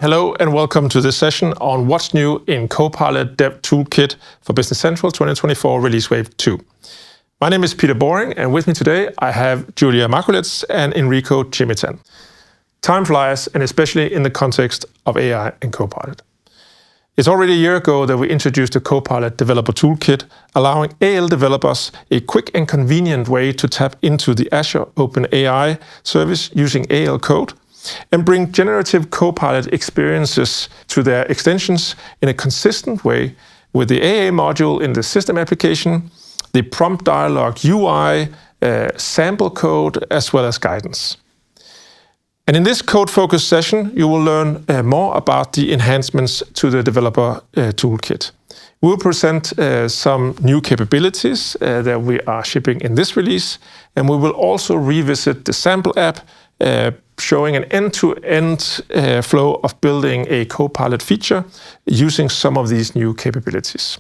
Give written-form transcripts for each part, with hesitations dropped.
Hello and welcome to this session on what's new in Copilot Dev Toolkit for Business Central 2024 Release Wave 2. My name is Peter Boring, and with me today I have Julia Markulits and Enrico Chimitan. Time flies, and especially in the context of AI and Copilot. It's already a year ago that we introduced the Copilot Developer Toolkit, allowing AL developers a quick and convenient way to tap into the Azure OpenAI service using AL code and bring generative Copilot experiences to their extensions in a consistent way with the AA module in the system application, the prompt dialog UI, sample code, as well as guidance. And in this code-focused session, you will learn more about the enhancements to the developer toolkit. We'll present some new capabilities that we are shipping in this release, and we will also revisit the sample app, showing an end-to-end flow of building a Copilot feature using some of these new capabilities.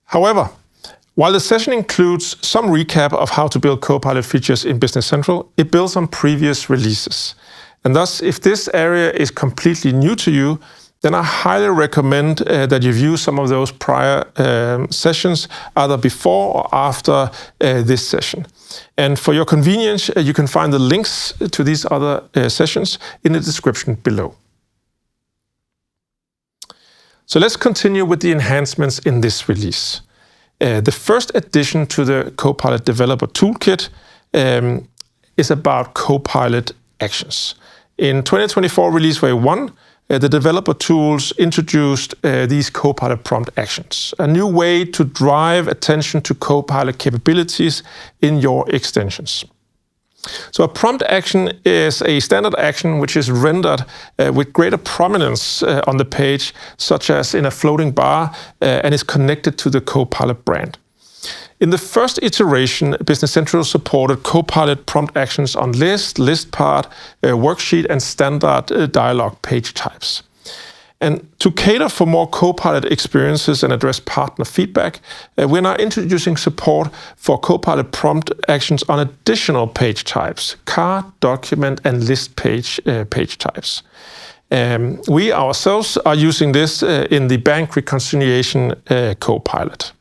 However, while the session includes some recap of how to build Copilot features in Business Central, it builds on previous releases. And thus, if this area is completely new to you, then I highly recommend that you view some of those prior sessions, either before or after this session. And for your convenience, you can find the links to these other sessions in the description below. So let's continue with the enhancements in this release. The first addition to the Copilot Developer Toolkit is about Copilot Actions. In 2024 Release Wave 1, the developer tools introduced these Copilot prompt actions, a new way to drive attention to Copilot capabilities in your extensions. So a prompt action is a standard action which is rendered with greater prominence on the page, such as in a floating bar, and is connected to the Copilot brand. In the first iteration, Business Central supported Copilot prompt actions on list, list part, worksheet, and standard dialog page types. And to cater for more Copilot experiences and address partner feedback, we're now introducing support for Copilot prompt actions on additional page types, card, document, and list page types. We ourselves are using this in the bank reconciliation Copilot.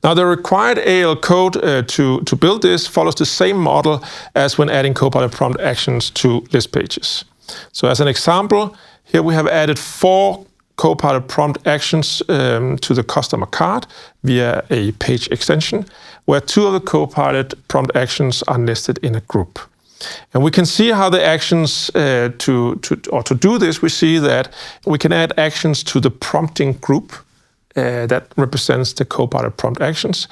Now, the required AL code to build this follows the same model as when adding Copilot prompt actions to list pages. So as an example, here we have added 4 Copilot prompt actions to the customer card via a page extension, where 2 of the Copilot prompt actions are nested in a group. And we can see how the actions, to do this, we see that we can add actions to the prompting group that represents the Copilot prompt actions.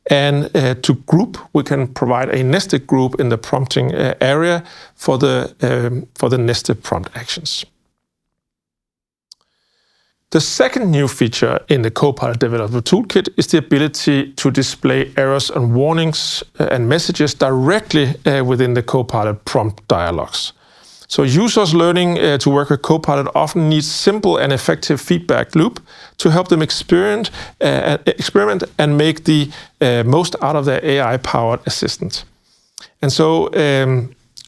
And to group, we can provide a nested group in the prompting area for the nested prompt actions. The second new feature in the Copilot Developer Toolkit is the ability to display errors and warnings and messages directly within the Copilot prompt dialogues. So users learning to work with Copilot often need simple and effective feedback loop to help them experiment and make the most out of their AI-powered assistant. And so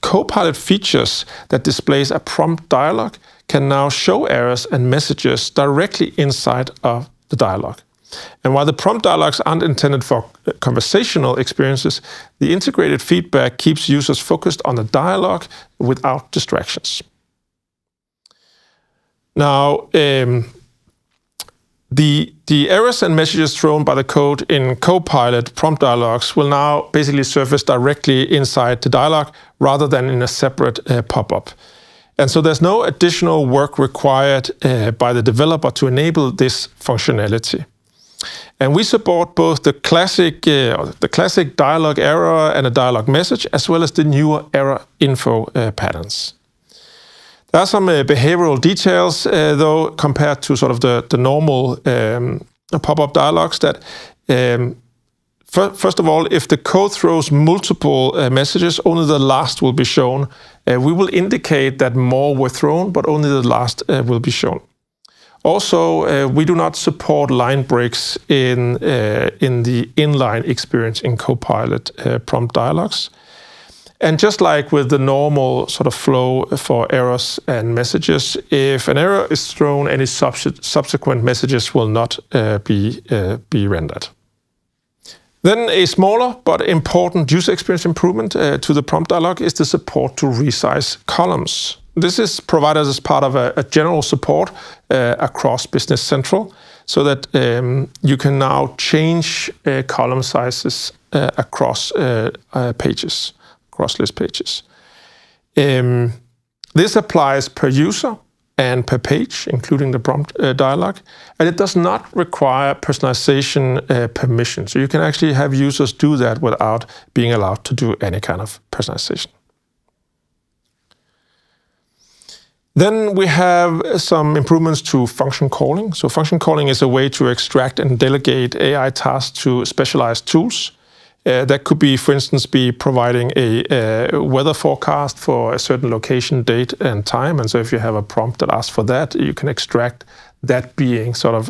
Copilot features that displays a prompt dialog can now show errors and messages directly inside of the dialog. And while the prompt dialogues aren't intended for conversational experiences, the integrated feedback keeps users focused on the dialogue without distractions. Now, the errors and messages thrown by the code in Copilot prompt dialogues will now basically surface directly inside the dialogue rather than in a separate pop-up. And so there's no additional work required by the developer to enable this functionality. And we support both the classic dialog error and a dialog message, as well as the newer error info patterns. There are some behavioral details, though, compared to sort of the normal pop-up dialogues that, first of all, if the code throws multiple messages, only the last will be shown. We will indicate that more were thrown, but only the last will be shown. Also, we do not support line breaks in the inline experience in Copilot prompt dialogues. And just like with the normal sort of flow for errors and messages, if an error is thrown, any subsequent messages will not be rendered. Then a smaller but important user experience improvement to the prompt dialog is the support to resize columns. This is provided as part of a general support across Business Central, so that you can now change column sizes across pages, across list pages. This applies per user and per page, including the prompt dialog, and it does not require personalization permission. So you can actually have users do that without being allowed to do any kind of personalization. Then we have some improvements to function calling. So function calling is a way to extract and delegate AI tasks to specialized tools. That could be, for instance, providing a weather forecast for a certain location, date, and time. And so if you have a prompt that asks for that, you can extract that being sort of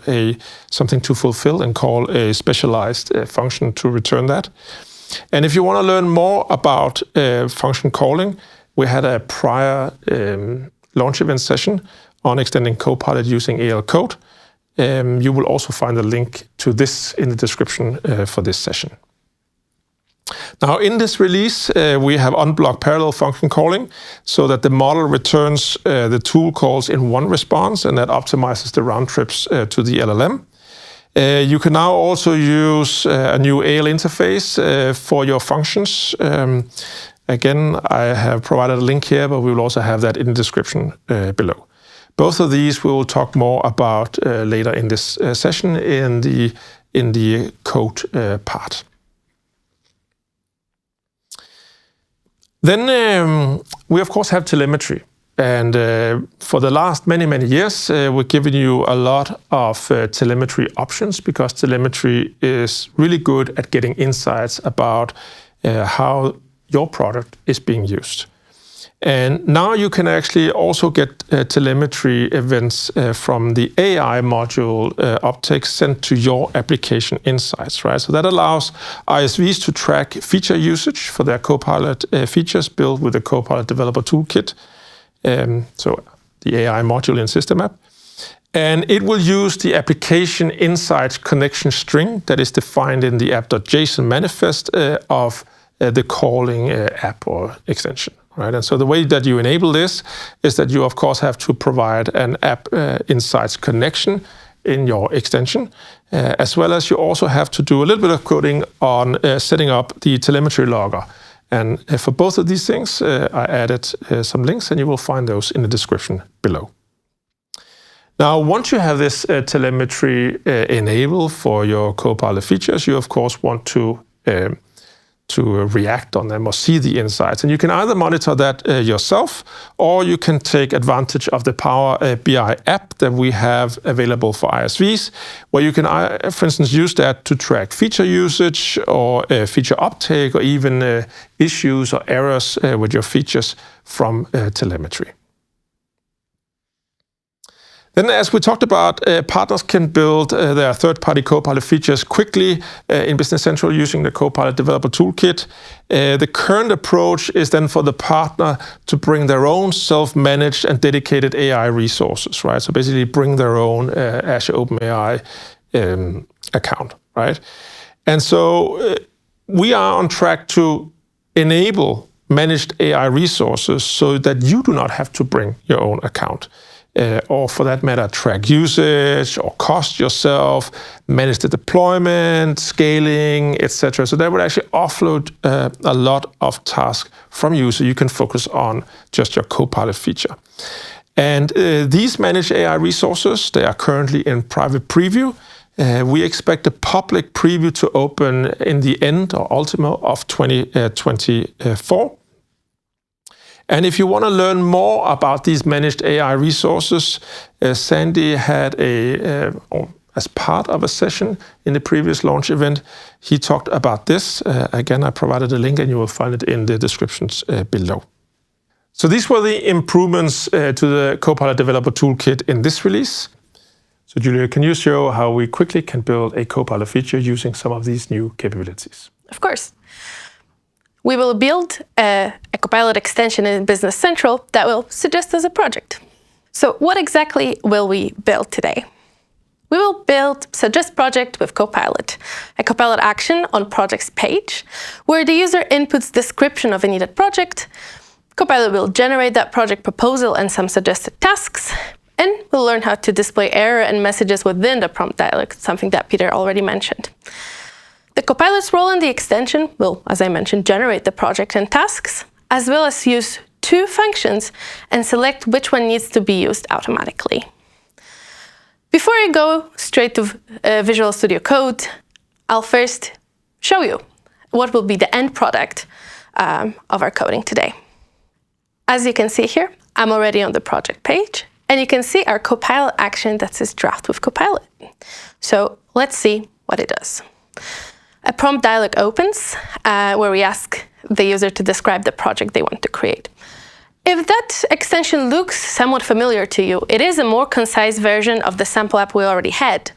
something to fulfill and call a specialized function to return that. And if you want to learn more about function calling, we had a prior launch event session on extending Copilot using AL code. You will also find a link to this in the description for this session. Now, in this release, we have unblocked parallel function calling so that the model returns the tool calls in one response, and that optimizes the round trips to the LLM. You can now also use a new AL interface for your functions. Again, I have provided a link here, but we will also have that in the description below. Both of these we will talk more about later in this session in the code part. Then we of course have telemetry, and for the last many years we've given you a lot of telemetry options, because telemetry is really good at getting insights about how your product is being used. And now you can actually also get telemetry events from the AI module uptake sent to your application insights, right? So that allows ISVs to track feature usage for their Copilot features built with the Copilot Developer Toolkit, so the AI module in System App. And it will use the application insights connection string that is defined in the app.json manifest of the calling app or extension. Right? And so the way that you enable this is that you, of course, have to provide an app insights connection in your extension, as well as you also have to do a little bit of coding on setting up the telemetry logger. And for both of these things, I added some links, and you will find those in the description below. Now, once you have this telemetry enabled for your Copilot features, you, of course, want to react on them or see the insights. And you can either monitor that yourself, or you can take advantage of the Power BI app that we have available for ISVs, where you can, for instance, use that to track feature usage or feature uptake, or even issues or errors with your features from telemetry. Then, as we talked about, partners can build their third-party Copilot features quickly in Business Central using the Copilot Developer Toolkit. The current approach is then for the partner to bring their own self-managed and dedicated AI resources, right? So basically bring their own Azure OpenAI account, right? And so we are on track to enable managed AI resources so that you do not have to bring your own account. Or for that matter, track usage or cost yourself, manage the deployment, scaling, etc. So that would actually offload a lot of tasks from you, so you can focus on just your Copilot feature. And these managed AI resources, they are currently in private preview. We expect a public preview to open in the end or ultimo of 2024. And if you want to learn more about these managed AI resources, Sandy had as part of a session in the previous launch event, he talked about this. Again, I provided a link, and you will find it in the descriptions below. So these were the improvements to the Copilot Developer Toolkit in this release. So Julia, can you show how we quickly can build a Copilot feature using some of these new capabilities? Of course. we will build a Copilot extension in Business Central that will suggest as a project. So what exactly will we build today? We will build Suggest Project with Copilot, a Copilot action on Projects page, where the user inputs description of a needed project. Copilot will generate that project proposal and some suggested tasks, and we'll learn how to display error and messages within the prompt dialog, something that Peter already mentioned. The Copilot's role in the extension will, as I mentioned, generate the project and tasks, as well as use 2 functions and select which one needs to be used automatically. Before I go straight to Visual Studio Code, I'll first show you what will be the end product of our coding today. As you can see here, I'm already on the project page, and you can see our Copilot action that says Draft with Copilot. So let's see what it does. A prompt dialog opens where we ask the user to describe the project they want to create. If that extension looks somewhat familiar to you, it is a more concise version of the sample app we already had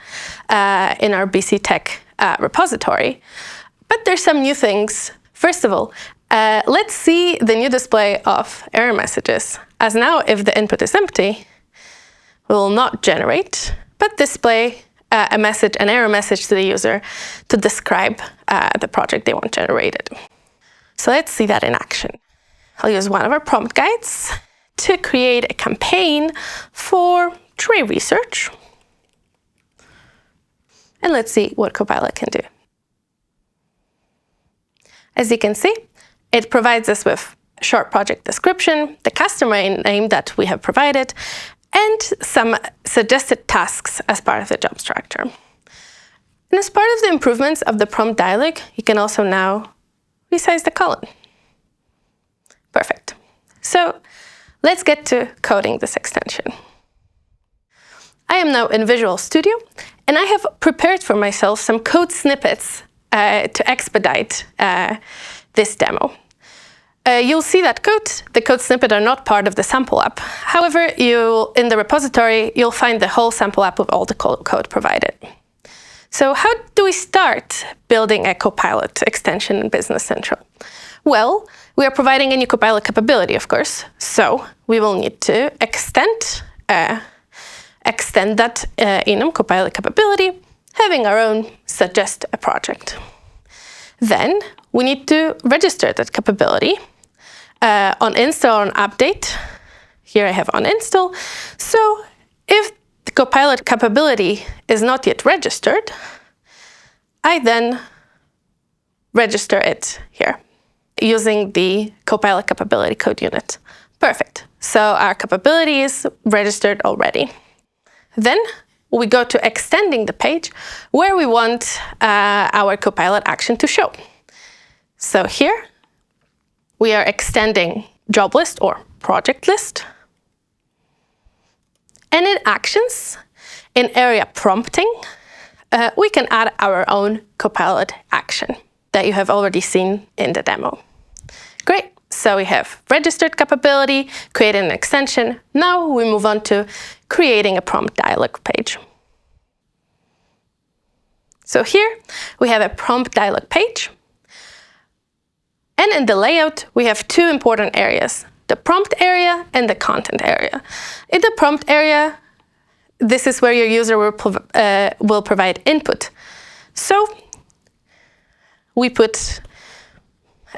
in our BC Tech repository. But there's some new things. First of all, let's see the new display of error messages, as now if the input is empty, we will not generate, but display an error message to the user to describe the project they want generated. So let's see that in action. I'll use one of our prompt guides to create a campaign for tree research. And let's see what Copilot can do. As you can see, it provides us with a short project description, the customer name that we have provided, and some suggested tasks as part of the job structure. And as part of the improvements of the prompt dialog, you can also now resize the column. Perfect. So let's get to coding this extension. I am now in Visual Studio, and I have prepared for myself some code snippets to expedite this demo. You'll see that the code snippet are not part of the sample app. However, in the repository, you'll find the whole sample app with all the code provided. So how do we start building a Copilot extension in Business Central? Well, we are providing a new Copilot capability, of course. So we will need to extend that enum Copilot capability, having our own Suggest a project. Then we need to register that capability on install or on update. Here I have on install. So if the Copilot capability is not yet registered, I then register it here using the Copilot capability code unit. Perfect. So our capability is registered already. Then we go to extending the page where we want our Copilot action to show. So here we are extending job list or project list. And in actions, in area prompting, we can add our own Copilot action that you have already seen in the demo. Great. So we have registered capability, created an extension. Now we move on to creating a prompt dialog page. So here we have a prompt dialog page. And in the layout, we have 2 important areas, the prompt area and the content area. In the prompt area, this is where your user will provide input. So we put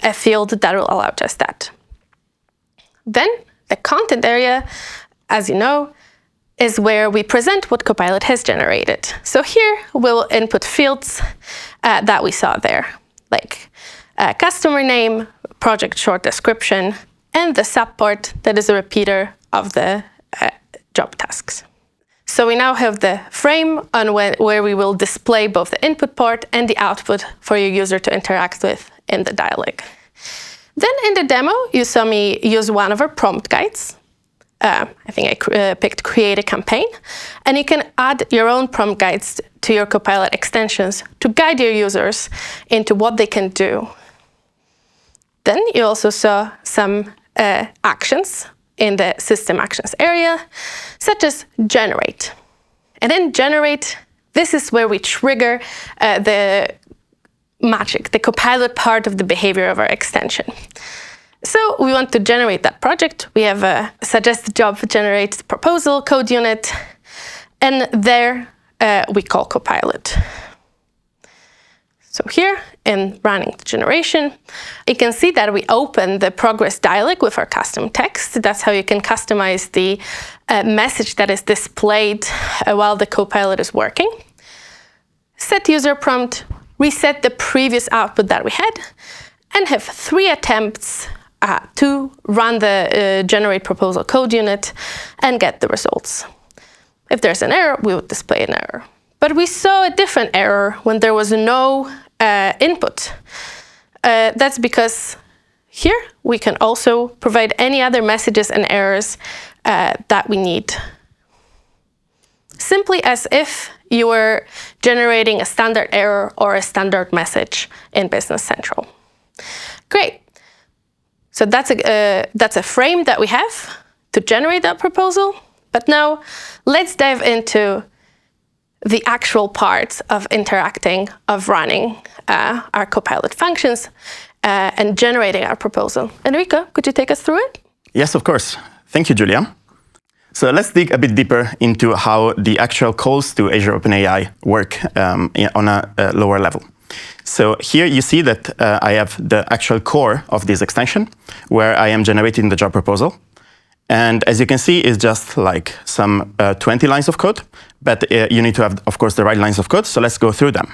a field that will allow just that. Then the content area, as you know, is where we present what Copilot has generated. So here we'll input fields that we saw there, like customer name, project short description, and the subpart that is a repeater of the job tasks. So we now have the frame on where we will display both the input part and the output for your user to interact with in the dialog. Then in the demo, you saw me use one of our prompt guides. I think I picked Create a Campaign. And you can add your own prompt guides to your Copilot extensions to guide your users into what they can do. Then you also saw some actions in the System Actions area, such as Generate. And in Generate, this is where we trigger the magic, the Copilot part of the behavior of our extension. So we want to generate that project. We have a suggest job generates proposal code unit, and there we call Copilot. So here in running the generation, you can see that we open the progress dialog with our custom text. That's how you can customize the message that is displayed while the Copilot is working. Set user prompt, reset the previous output that we had, and have 3 attempts to run the generate proposal code unit and get the results. If there's an error, we would display an error. But we saw a different error when there was no input. That's because here we can also provide any other messages and errors that we need. Simply as if you were generating a standard error or a standard message in Business Central. Great. So that's a frame that we have to generate that proposal. But now let's dive into the actual parts of interacting, of running our Copilot functions and generating our proposal. Enrico, could you take us through it? Yes, of course. Thank you, Julia. So let's dig a bit deeper into how the actual calls to Azure OpenAI work on a lower level. So here you see that I have the actual core of this extension, where I am generating the job proposal. And as you can see, it's just like some 20 lines of code, but you need to have, of course, the right lines of code. So let's go through them.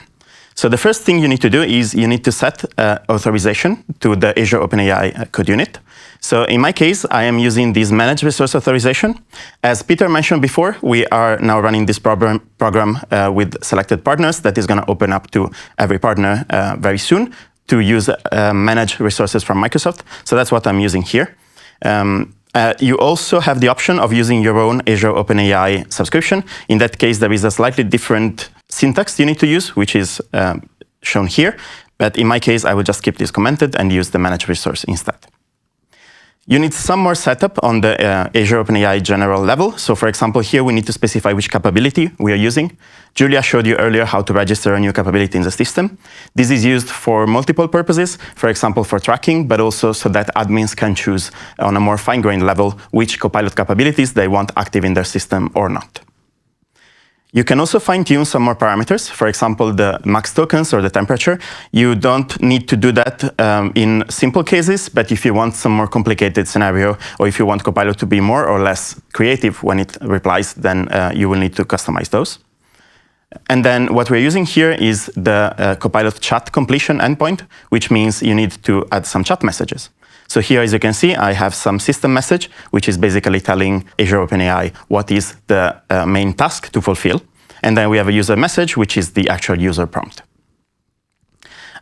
So the first thing you need to do is you need to set authorization to the Azure OpenAI code unit. So in my case, I am using this manage resource authorization. As Peter mentioned before, we are now running this program with selected partners that is going to open up to every partner very soon to use manage resources from Microsoft. So that's what I'm using here. You also have the option of using your own Azure OpenAI subscription. In that case, there is a slightly different syntax you need to use, which is shown here. But in my case, I will just keep this commented and use the manage resource instead. You need some more setup on the Azure OpenAI general level. So for example, here we need to specify which capability we are using. Julia showed you earlier how to register a new capability in the system. This is used for multiple purposes, for example, for tracking, but also so that admins can choose on a more fine-grained level which Copilot capabilities they want active in their system or not. You can also fine-tune some more parameters, for example, the max tokens or the temperature. You don't need to do that in simple cases, but if you want some more complicated scenario, or if you want Copilot to be more or less creative when it replies, then you will need to customize those. And then what we're using here is the Copilot chat completion endpoint, which means you need to add some chat messages. So here, as you can see, I have some system message, which is basically telling Azure OpenAI what is the main task to fulfill. And then we have a user message, which is the actual user prompt.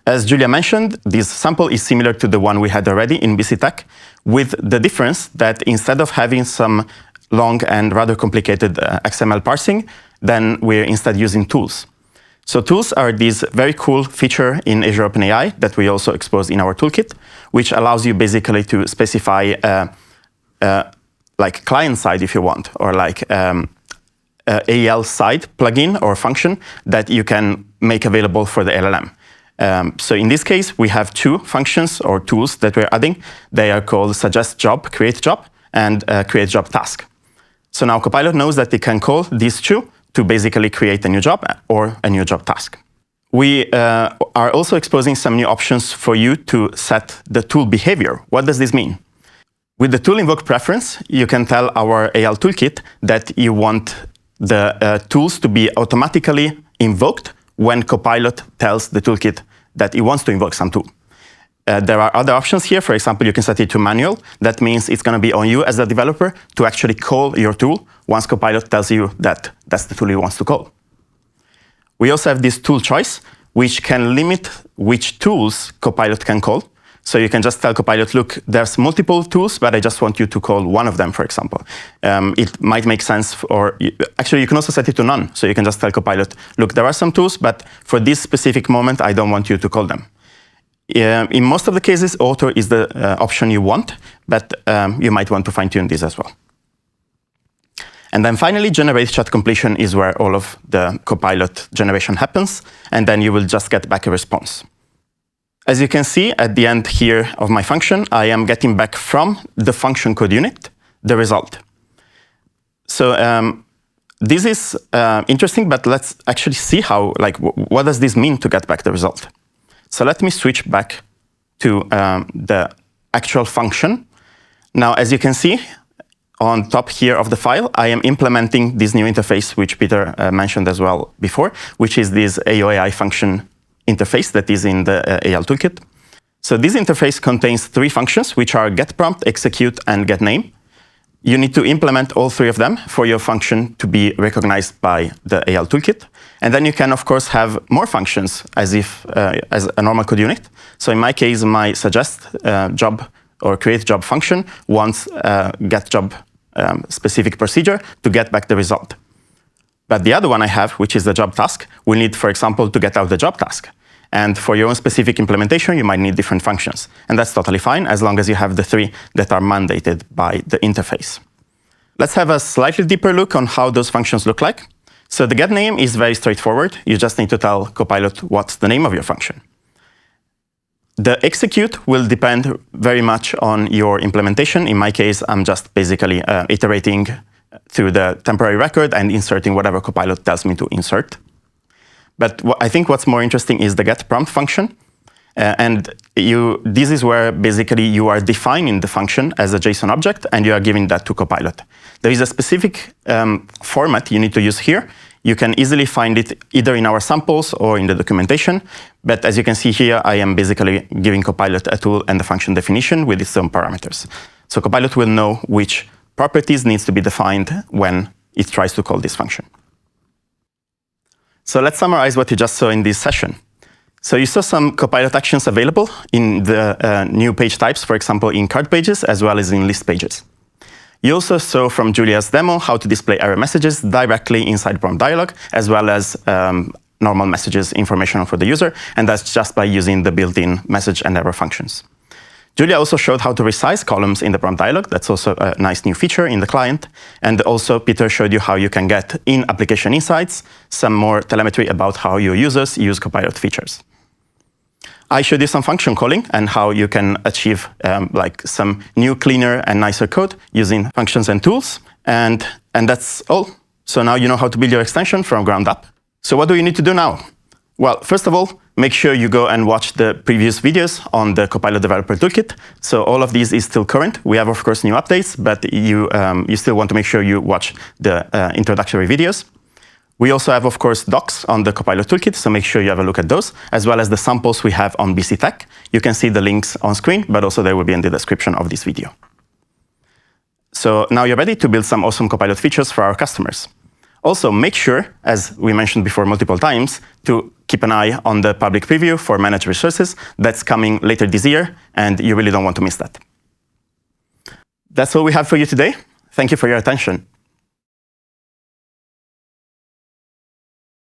As Julia mentioned, this sample is similar to the one we had already in BC Tech, with the difference that instead of having some long and rather complicated XML parsing, then we're instead using tools. So tools are this very cool feature in Azure OpenAI that we also expose in our toolkit, which allows you basically to specify like client side if you want, or like AL side plugin or function that you can make available for the LLM. So in this case, we have 2 functions or tools that we're adding. They are called suggest job, create job, and create job task. So now Copilot knows that it can call these 2 to basically create a new job or a new job task. We are also exposing some new options for you to set the tool behavior. What does this mean? With the tool invoke preference, you can tell our AL toolkit that you want the tools to be automatically invoked when Copilot tells the toolkit that it wants to invoke some tool. There are other options here. For example, you can set it to manual. That means it's going to be on you as a developer to actually call your tool once Copilot tells you that that's the tool he wants to call. We also have this tool choice, which can limit which tools Copilot can call. So you can just tell Copilot, look, there's multiple tools, but I just want you to call one of them, for example. It might make sense, actually, you can also set it to none. So you can just tell Copilot, look, there are some tools, but for this specific moment, I don't want you to call them. In most of the cases, auto is the option you want, but you might want to fine-tune this as well. And then finally, generate chat completion is where all of the Copilot generation happens, and then you will just get back a response. as you can see at the end here of my function, I am getting back from the function code unit the result. So this is interesting, but let's actually see how, like, what does this mean to get back the result? So let me switch back to the actual function. Now, as you can see, on top here of the file, I am implementing this new interface, which Peter mentioned as well before, which is this AOAI function interface that is in the AL toolkit. So this interface contains 3 functions, which are getPrompt, execute, and getName. You need to implement all 3 of them for your function to be recognized by the AL toolkit. And then you can, of course, have more functions as a normal code unit. So in my case, my suggest job or create job function wants get job specific procedure to get back the result. But the other one I have, which is the job task, we need, for example, to get out the job task. And for your own specific implementation, you might need different functions. And that's totally fine, as long as you have the 3 that are mandated by the interface. Let's have a slightly deeper look on how those functions look like. So the getName is very straightforward. You just need to tell Copilot what's the name of your function. The execute will depend very much on your implementation. In my case, I'm just basically iterating through the temporary record and inserting whatever Copilot tells me to insert. But I think what's more interesting is the getPrompt function. This is where basically you are defining the function as a JSON object, and you are giving that to Copilot. There is a specific format you need to use here. You can easily find it either in our samples or in the documentation. But as you can see here, I am basically giving Copilot a tool and the function definition with its own parameters. So Copilot will know which properties needs to be defined when it tries to call this function. So let's summarize what you just saw in this session. So you saw some Copilot actions available in the new page types, for example, in card pages, as well as in list pages. You also saw from Julia's demo how to display error messages directly inside prompt dialog, as well as normal messages information for the user, and that's just by using the built-in message and error functions. Julia also showed how to resize columns in the prompt dialog. That's also a nice new feature in the client. And also Peter showed you how you can get in application insights some more telemetry about how your users use Copilot features. I showed you some function calling and how you can achieve like some new, cleaner, and nicer code using functions and tools. And that's all. So now you know how to build your extension from ground up. So what do you need to do now? Well, first of all, make sure you go and watch the previous videos on the Copilot Developer Toolkit. So all of these is still current. We have, of course, new updates, but you still want to make sure you watch the introductory videos. We also have, of course, docs on the Copilot Toolkit, so make sure you have a look at those, as well as the samples we have on BC Tech. You can see the links on screen, but also they will be in the description of this video. So now you're ready to build some awesome Copilot features for our customers. Also, make sure, as we mentioned before multiple times, to keep an eye on the public preview for managed resources. That's coming later this year, and you really don't want to miss that. That's all we have for you today. Thank you for your attention.